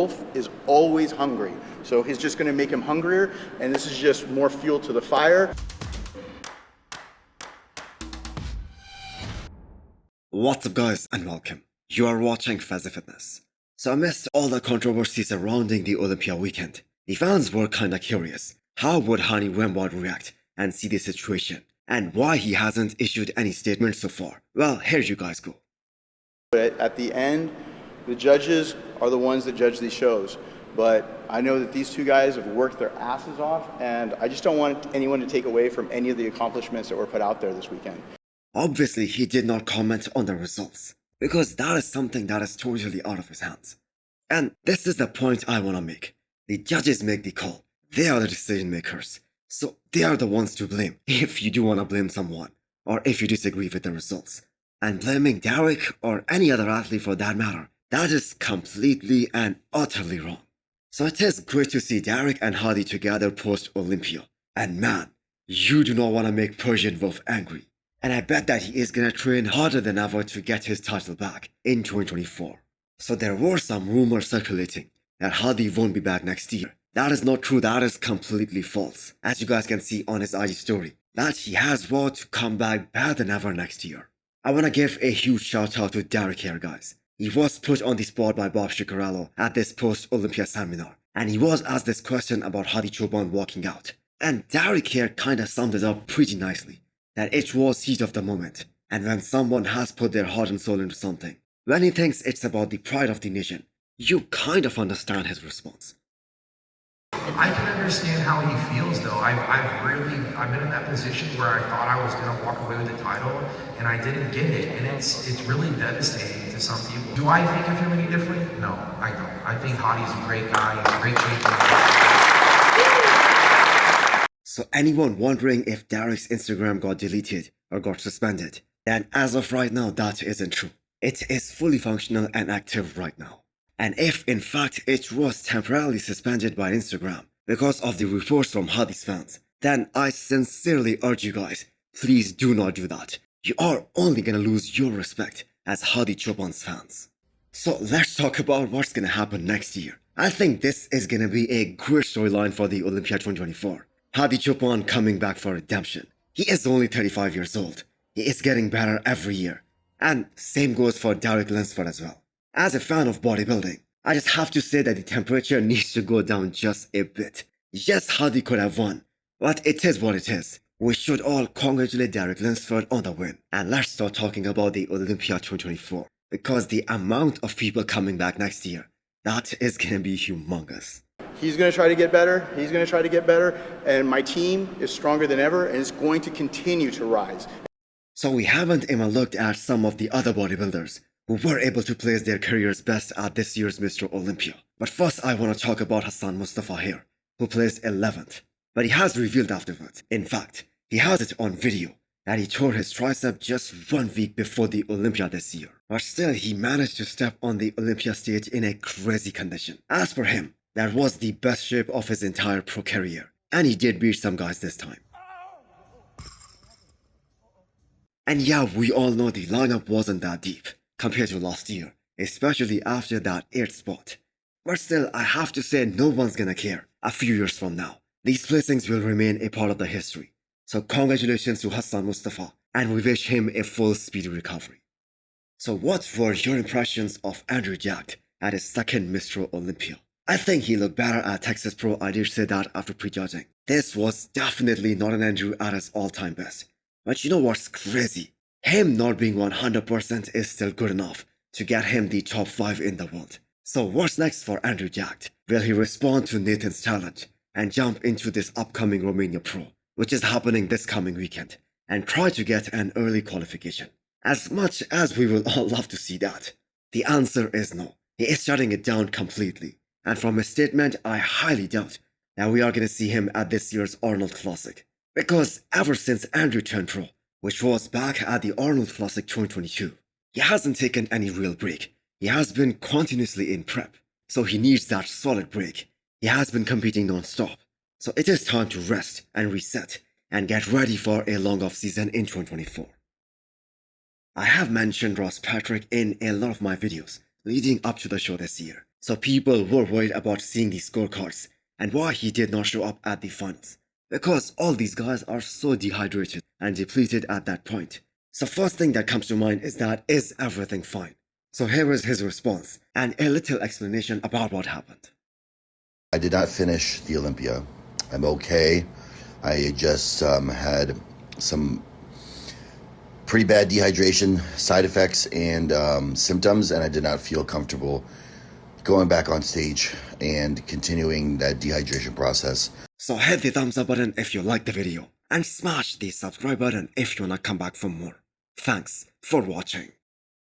wolf is always hungry. So he's just going to make him hungrier, and this is just more fuel to the fire. What's up guys, and welcome. You are watching Fazi Fitness. So amidst all the controversy surrounding the Olympia weekend, the fans were kinda curious. How would Hany Rambod react and see the situation? And why he hasn't issued any statement so far? Well, here you guys go. But at the end, the judges are the ones that judge these shows. But I know that these two guys have worked their asses off, and I just don't want anyone to take away from any of the accomplishments that were put out there this weekend. Obviously, he did not comment on the results, because that is something that is totally out of his hands. And this is the point I wanna make. The judges make the call. They are the decision makers. So they are the ones to blame if you do wanna blame someone, or if you disagree with the results. And blaming Derek or any other athlete for that matter, that is completely and utterly wrong. So it is great to see Derek and Hadi together post-Olympia. And man, you do not wanna make Persian Wolf angry. And I bet that he is gonna train harder than ever to get his title back in 2024. So there were some rumors circulating that Hadi won't be back next year. That is not true, that is completely false. As you guys can see on his IG story, that he has vowed to come back better than ever next year. I wanna give a huge shout out to Derek here guys. He was put on the spot by Bob Shikarello at this post-Olympia seminar. And he was asked this question about Hadi Choopan walking out. And Derek here kinda summed it up pretty nicely. That it was heat of the moment, and when someone has put their heart and soul into something, when he thinks it's about the pride of the nation, you kind of understand his response. I can understand how he feels though. I've been in that position where I thought I was gonna walk away with the title and I didn't get it. And it's really devastating to some people. Do I think of him any different? No, I don't. I think Hadi's a great guy, he's a great champion. So anyone wondering if Derek's Instagram got deleted or got suspended, then as of right now that isn't true. It is fully functional and active right now. And if in fact it was temporarily suspended by Instagram because of the reports from Hadi's fans, then I sincerely urge you guys, please do not do that. You are only gonna lose your respect as Hadi Choopan's fans. So let's talk about what's gonna happen next year. I think this is gonna be a great storyline for the Olympia 2024. Hadi Choopan coming back for redemption. He is only 35 years old. He is getting better every year. And same goes for Derek Lunsford as well. As a fan of bodybuilding, I just have to say that the temperature needs to go down just a bit. Yes, Hadi could have won, but it is what it is. We should all congratulate Derek Lunsford on the win. And let's start talking about the Olympia 2024. Because the amount of people coming back next year, that is gonna be humongous. He's going to try to get better. He's going to try to get better. And my team is stronger than ever and is going to continue to rise. So we haven't even looked at some of the other bodybuilders who were able to place their careers best at this year's Mr. Olympia. But first I want to talk about Hassan Mostafa here, who placed 11th. But he has revealed afterwards, in fact, he has it on video, that he tore his tricep just 1 week before the Olympia this year. But still he managed to step on the Olympia stage in a crazy condition. As per him, that was the best shape of his entire pro career. And he did beat some guys this time. And yeah, we all know the lineup wasn't that deep compared to last year, especially after that 8th spot. But still, I have to say no one's gonna care a few years from now. These placings will remain a part of the history. So congratulations to Hassan Mostafa, and we wish him a full speedy recovery. So what were your impressions of Andrew Jacked at his second Mr. Olympia? I think he looked better at Texas Pro. I did say that after prejudging. This was definitely not an Andrew at his all-time best. But you know what's crazy? Him not being 100% is still good enough to get him the top 5 in the world. So what's next for Andrew Jacked? Will he respond to Nathan's challenge and jump into this upcoming Romania Pro, which is happening this coming weekend, and try to get an early qualification? As much as we will all love to see that, the answer is no. He is shutting it down completely. And from his statement, I highly doubt that we are going to see him at this year's Arnold Classic. Because ever since Andrew turned pro, which was back at the Arnold Classic 2022, he hasn't taken any real break. He has been continuously in prep, so he needs that solid break. He has been competing non-stop, so it is time to rest and reset and get ready for a long off-season in 2024. I have mentioned Ross Patrick in a lot of my videos leading up to the show this year, So people were worried about seeing the scorecards and why he did not show up at the finals. Because all these guys are so dehydrated and depleted at that point. So first thing that comes to mind is everything fine? So here is his response and a little explanation about what happened. I did not finish the Olympia. I'm okay. I just had some pretty bad dehydration side effects and symptoms, and I did not feel comfortable going back on stage and continuing that dehydration process. So hit the thumbs up button if you liked the video and smash the subscribe button if you wanna come back for more. Thanks for watching.